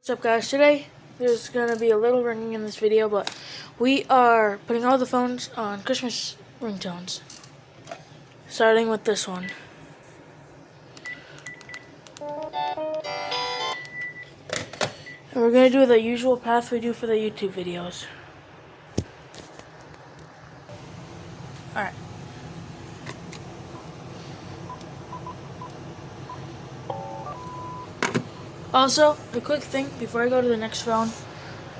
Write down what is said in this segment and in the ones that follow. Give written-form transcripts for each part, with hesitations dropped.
What's up, guys? Today there's gonna be a little ringing in this video, but we are putting all the phones on Christmas ringtones, starting with this one. And we're gonna do the usual path we do for the YouTube videos. Alright. Also, a quick thing before I go to the next phone,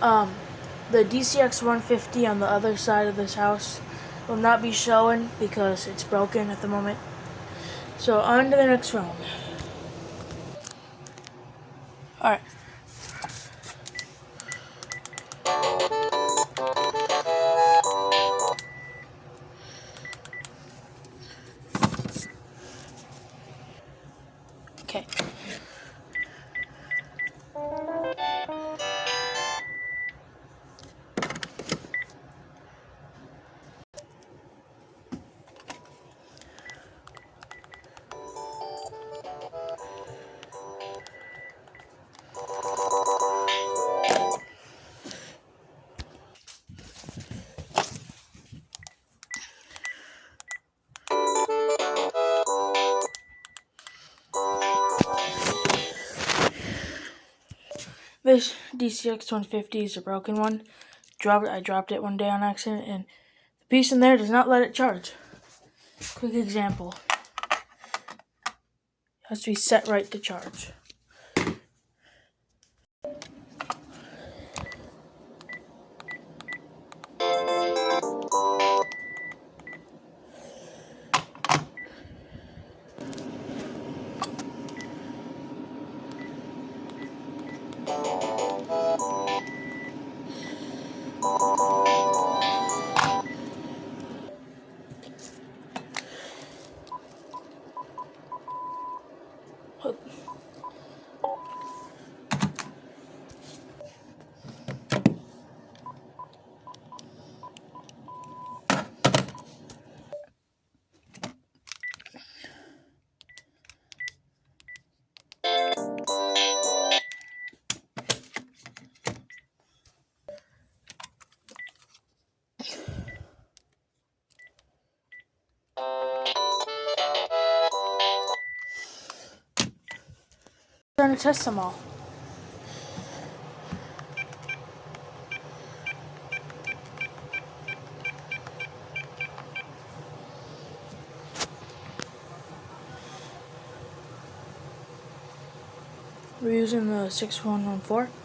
the DCX 150 on the other side of this house will not be showing because it's broken at the moment. So on to the next phone. Alright. Okay. This DCX 150 is a broken one. I dropped it one day on accident, and the piece in there does not let it charge. Quick example. It has to be set right to charge. I'm trying to test them all. We're using the 6114.